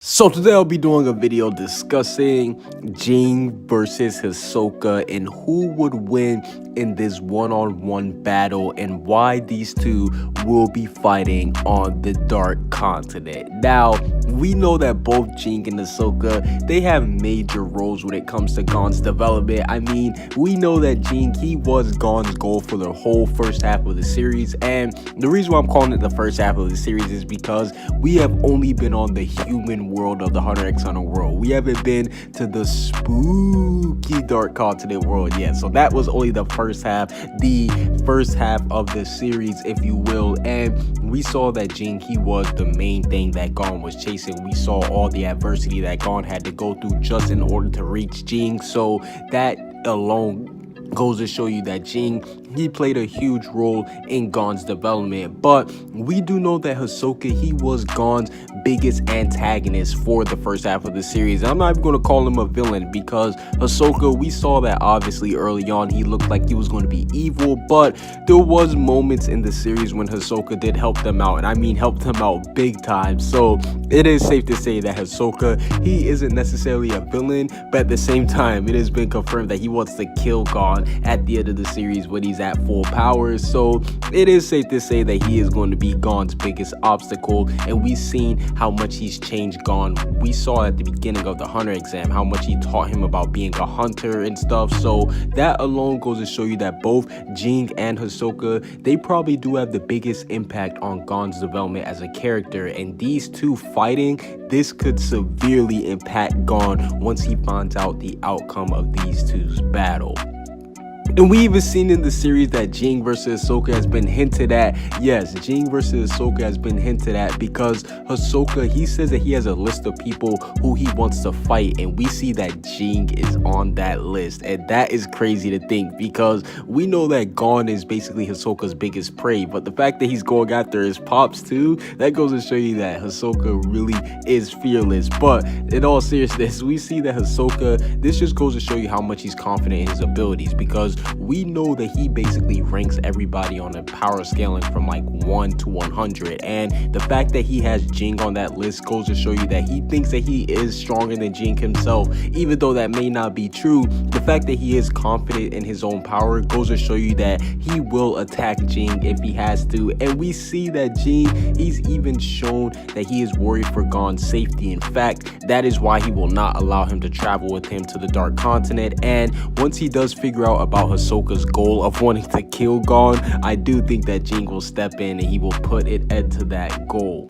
So today I'll be doing a video discussing Ging versus Hisoka and who would win in this one-on-one battle and why these two will be fighting on the Dark Continent. Now, we know that both Ging and Hisoka, they have major roles when it comes to Gon's development. I mean, we know that Ging, he was Gon's goal for the whole first half of the series, and the reason why I'm calling it the first half of the series is because we have only been on the human world of the Hunter x Hunter world. We haven't been to the spooky Dark Continent world yet. So that was only the first half of the series, if you will. And we saw that Ging, he was the main thing that Gon was chasing. We saw all the adversity that Gon had to go through just in order to reach Ging. So that alone goes to show you that Ging, he played a huge role in Gon's development. But we do know that Hisoka, he was Gon's biggest antagonist for the first half of the series. I'm not even going to call him a villain because Hisoka, we saw that obviously early on he looked like he was going to be evil, but there was moments in the series when Hisoka did help them out, and I mean helped them out big time. So it is safe to say that Hisoka, he isn't necessarily a villain, but at the same time it has been confirmed that he wants to kill Gon at the end of the series when he's at full power. So it is safe to say that he is going to be Gon's biggest obstacle, and we've seen how much he's changed Gon. We saw at the beginning of the Hunter exam how much he taught him about being a hunter and stuff. So that alone goes to show you that both Ging and Hisoka, they probably do have the biggest impact on Gon's development as a character, and these two fighting, this could severely impact Gon once he finds out the outcome of these two's battle. And we even seen in the series that Ging versus Hisoka has been hinted at. Yes, Ging versus Hisoka has been hinted at because Hisoka, he says that he has a list of people who he wants to fight, and we see that Ging is on that list, and that is crazy to think because we know that Gon is basically Hisoka's biggest prey, but the fact that he's going after his pops too, that goes to show you that Hisoka really is fearless. But in all seriousness, we see that Hisoka, this just goes to show you how much he's confident in his abilities, because we know that he basically ranks everybody on a power scaling from like 1 to 100, and the fact that he has Ging on that list goes to show you that he thinks that he is stronger than Ging himself. Even though that may not be true, the fact that he is confident in his own power goes to show you that he will attack Ging if he has to. And we see that Ging, he's even shown that he is worried for Gon's safety. In fact, that is why he will not allow him to travel with him to the Dark Continent. And once he does figure out about Hisoka's goal of wanting to kill Gon, I do think that Ging will step in and he will put it into that goal.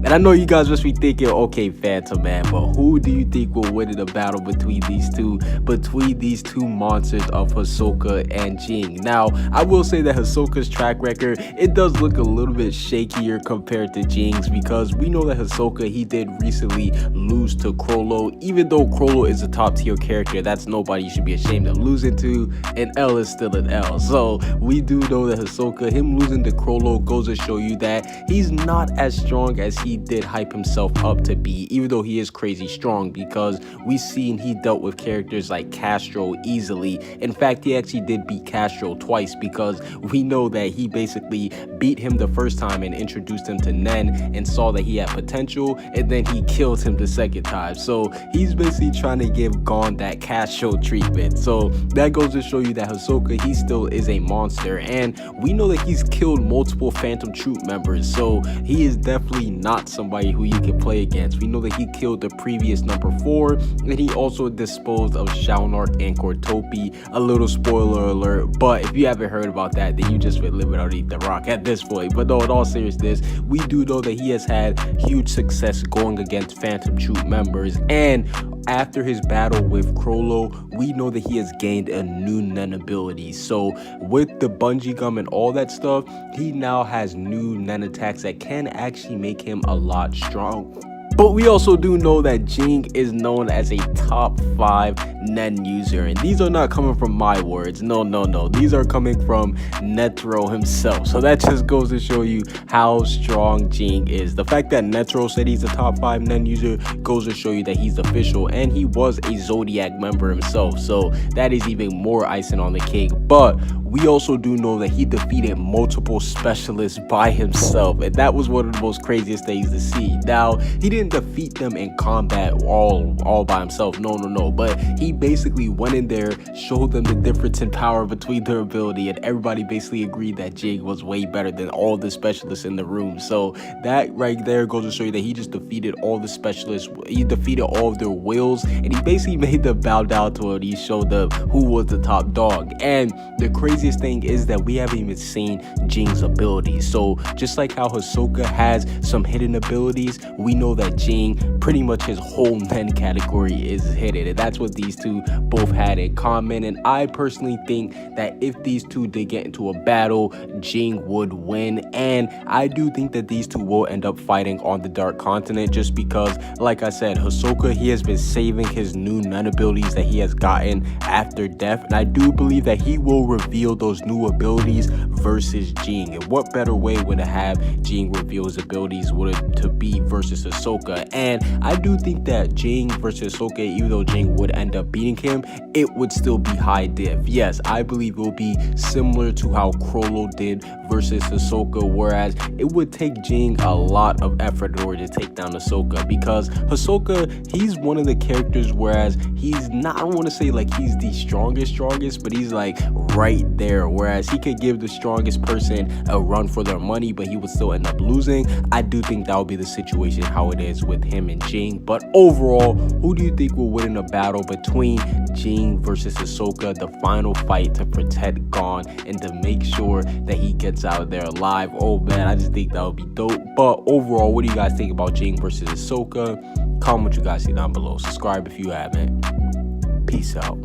And I know you guys must be thinking, okay, PhantomMan, but who do you think will win in a battle between these two monsters of Hisoka and Ging? Now, I will say that Hisoka's track record, it does look a little bit shakier compared to Jing's, because we know that Hisoka, he did recently lose to Chrollo. Even though Chrollo is a top tier character, that's nobody you should be ashamed of losing to. An L is still an L. So we do know that Hisoka, him losing to Chrollo goes to show you that he's not as strong as he did hype himself up to be, even though he is crazy strong, because we've seen he dealt with characters like Castro easily. In fact, he actually did beat Castro twice, because we know that he basically beat him the first time and introduced him to Nen and saw that he had potential, and then he killed him the second time. So he's basically trying to give Gon that Castro treatment. So that goes to show you that Hisoka, he still is a monster, and we know that he's killed multiple Phantom Troop members, so he is definitely not somebody who you can play against. We know that he killed the previous number 4, and he also disposed of Shaunark and Cortopi. A little spoiler alert, but if you haven't heard about that, then you just been living underneath the rock at this point. But no, in all seriousness, we do know that he has had huge success going against Phantom Troop members, and after his battle with Chrollo, we know that he has gained a new Nen ability. So with the bungee gum and all that stuff, he now has new Nen attacks that can actually make him a lot strong. But we also do know that Ging is known as a top 5 Nen user, and these are not coming from my words. No, these are coming from Netero himself. So that just goes to show you how strong Ging is. The fact that Netero said he's a top 5 Nen user goes to show you that he's official, and he was a Zodiac member himself, so that is even more icing on the cake. But we also do know that he defeated multiple specialists by himself, and that was one of the most craziest things to see. Now, he didn't defeat them in combat all by himself, no, but he basically went in there, showed them the difference in power between their ability, and everybody basically agreed that Ging was way better than all the specialists in the room. So that right there goes to show you that he just defeated all the specialists, he defeated all of their wills, and he basically made them bow down to it. He showed them who was the top dog. And the craziest thing is that we haven't even seen Jing's abilities. So just like how Hisoka has some hidden abilities, we know that Ging, pretty much his whole men category is hidden, and that's what these two both had in common. And I personally think that if these two did get into a battle, Ging would win, and I do think that these two will end up fighting on the Dark Continent, just because, like I said, Hisoka, he has been saving his new nun abilities that he has gotten after death, and I do believe that he will reveal those new abilities versus Ging. And what better way would to have Ging reveal his abilities would it to be versus Hisoka? And I do think that Ging versus Hisoka, even though Ging would end up beating him, it would still be high diff. Yes, I believe it will be similar to how Crollo did versus Hisoka, whereas it would take Ging a lot of effort in order to take down Hisoka, because Hisoka, he's one of the characters, whereas he's not, I don't want to say like he's the strongest, but he's like right there, whereas he could give the strongest person a run for their money, but he would still end up losing. I do think that would be the situation how it is with him and Ging. But overall, who do you think will win in a battle between Ging versus Hisoka, the final fight to protect Gon and to make sure that he gets out of there alive? Oh man, I just think that would be dope. But overall, what do you guys think about Ging versus Hisoka? Comment what you guys see down below. Subscribe if you haven't. Peace out.